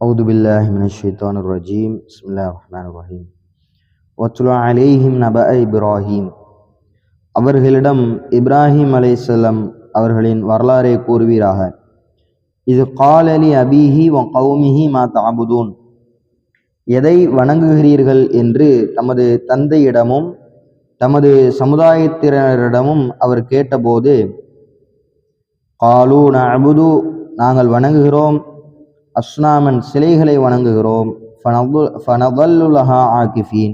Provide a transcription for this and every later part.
أعوذ بالله من الشيطان الرجيم بسم الله الرحمن الرحيم وَاتْلُ عَلَيْهِمْ نَبَأَ إِبْرَاهِيمَ அவர்களிடம் இப்ராஹிம் அலைஹிஸ்ஸலாம் அவர்களின் வரலாறை கூறுவீராக. இது காலலி அபீஹி வ கௌமிஹி மா தஅபுதூன், எதை வணங்குகிறீர்கள் என்று தமது தந்தையிடமும் தமது சமுதாயத்தினரிடமும் அவர் கேட்டபோது, காலு நஅபுது, நாங்கள் வணங்குகிறோம், அஸ்னாமன் சிலைகளை வணங்குகிறோம், ஃபனதல்லு லஹா ஆகிஃபீன்,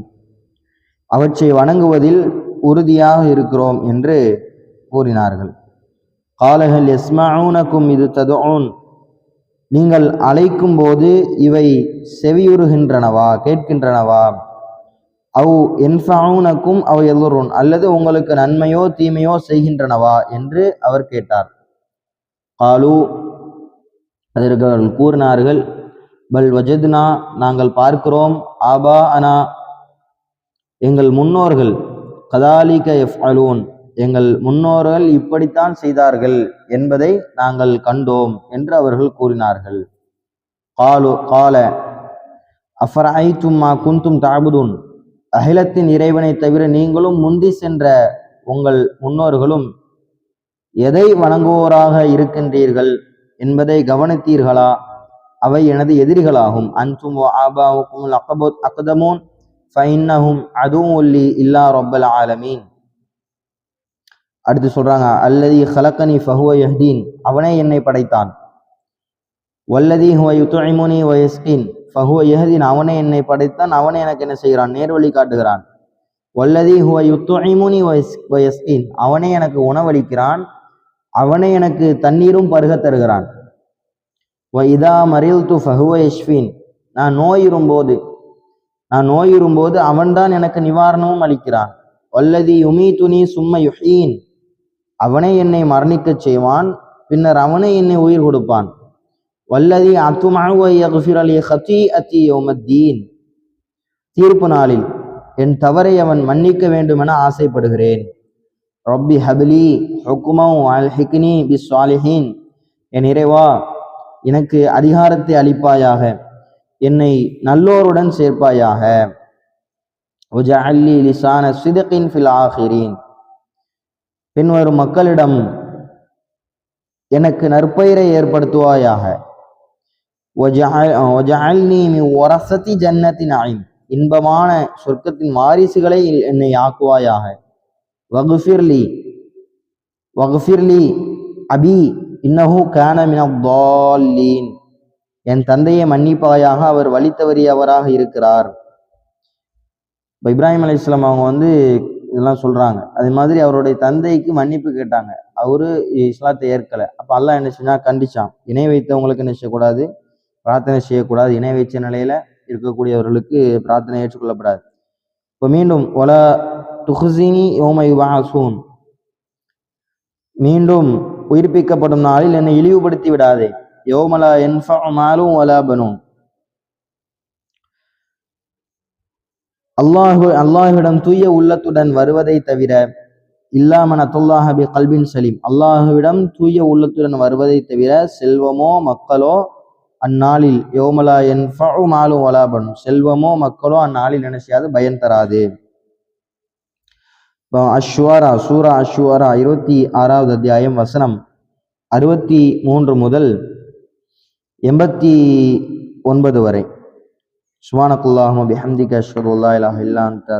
அவற்றை வணங்குவதில் உறுதியாக இருக்கிறோம் என்று கூறினார்கள். காலஹல் யஸ்மஊனகும் இது ததுஊன், நீங்கள் அழைக்கும் போது இவை செவியுறுகின்றனவா, கேட்கின்றனவா? அவ் என்ஃபஊனகும் அவ் யதுர்ரூன், அல்லது உங்களுக்கு நன்மையோ தீமையோ செய்கின்றனவா என்று அவர் கேட்டார். காலு, அதற்கு அவர்கள் கூறினார்கள், பல் வஜத்னா, நாங்கள் பார்க்கிறோம், ஆபா அனா, எங்கள் முன்னோர்கள், கதாலிக யஃப்அலூன், எங்கள் முன்னோர்கள் இப்படித்தான் செய்தார்கள் என்பதை நாங்கள் கண்டோம் என்று அவர்கள் கூறினார்கள். கால அஃபரஐத்தும் மா குந்தும் தஅபுதூன், அகிலத்தின் இறைவனை தவிர நீங்களும் முந்தி சென்ற உங்கள் முன்னோர்களும் எதை வணங்குவோராக இருக்கின்றீர்கள் என்பதை கவனித்தீர்களா? அவை எனது எதிரிகளாகும். அன்தும் வ ஆபாவுக்கும் அக்தமூன் ஃபஇன்னஹும் அதுவும் லி இல்லா ரப்பல் ஆலமீன். அடுத்து சொல்றாங்க, அல்லதி ஹலக்கனி ஃபஹுவ யஹ்தீன், அவனே என்னை படைத்தான். வல்லதி ஹுவ யுத்இமுனி வ யஸ்கீன் ஃபஹுவ யஹ்தீன், அவனே என்னை படைத்தான், அவனே எனக்கு என்ன செய்கிறான், நேர்வழி காட்டுகிறான். வல்லதி ஹுவ யுத்இமுனி வ யஸ்கீன், அவனே எனக்கு உணவளிக்கிறான், அவனே எனக்கு தண்ணீரும் பருக தருகிறான். வ இதா மரில்து ஃபஹுவ யஷ்ஃபீன், நான் நோயுறும்போது அவன்தான் எனக்கு நிவாரணமும் அளிக்கிறான். வல்லதி யுமீதுனி சும்ம யுஹீன், அவனே என்னை மரணிக்கச் செய்வான், பின்னர் அவனே என்னை உயிர் கொடுப்பான். வல்லதி அத்துமஉ வ யக்ஃபிர லி ஹதீஅத்தி யௌமத்தீன், தீர்ப்பு நாளில் என் தவறை அவன் மன்னிக்க வேண்டும் என ஆசைப்படுகிறேன். ரப்பி ஹப்லி ஹுக்மன் வ அல்ஹிக்னி பிஸ்ஸாலிஹீன், என் இறைவா, எனக்கு அதிகாரத்தை அளிப்பாயாக, என்னை நல்லோருடன் சேர்ப்பாயாக. வஜஅல்லி லிசான ஸித்கின் ஃபில் ஆகிரீன், பின்வரும் மக்களிடம் எனக்கு நற்பெயரை ஏற்படுத்துவாயாக. வஜஅல்னி மின் வரஸதி ஜன்னத்தி நஈம், இன்பமான சொர்க்கத்தின் வாரிசுகளை என்னை ஆக்குவாயாக. வக்ஃபிர்லி அபி இன்னஹு கான மினத் தால்லீன், என் தந்தையை மன்னிப்பாயாக, அவர் வழி தவறியவராக இருக்கிறார். இப்போ இப்ராஹிம் அலைஹிஸ்ஸலாம் அவங்க இதெல்லாம் சொல்றாங்க. அதே மாதிரி அவருடைய தந்தைக்கு மன்னிப்பு கேட்டாங்க, அவரு இஸ்லாத்தை ஏற்கலை. அப்போ அல்லாஹ் என்ன செஞ்சா, கண்டிச்சான், இணை வைத்தவங்களுக்கு என்ன செய்யக்கூடாது, பிரார்த்தனை செய்யக்கூடாது, இணை வைச்ச நிலையில இருக்கக்கூடியவர்களுக்கு பிரார்த்தனை ஏற்றுக்கொள்ளப்படாது. இப்போ மீண்டும் வலா துஹ்ஸினி யௌம யுபஅஸூன், மீண்டும் உயிர்ப்பிக்கப்படும் நாளில் என்னை இழிவுபடுத்தி விடாதே. யௌம லா யன்ஃபஉ மாலும் வலா பனூன், அல்லாஹ்விடம் தூய உள்ளத்துடன் வருவதை தவிர, இல்லாமன் அத்துல்லாஹ பி கல்பின் சலீம், அல்லாஹ்விடம் தூய உள்ளத்துடன் வருவதை தவிர செல்வமோ மக்களோ அந்நாளில், யௌம லா யன்ஃபஉ மாலும் வலா பனூன், செல்வமோ மக்களோ அந்நாளில் என்ன செய்யாது, பயன் தராது. அஷ்ஷுஆரா, சூரா அஷ்ஷுஆரா 26வது அத்தியாயம் வசனம் 63 முதல் 89 வரை. சுப்ஹானக்கல்லாஹும்ம பிஹம்திக அஷ்ஹது அல்லா இலாஹா இல்லா அன்த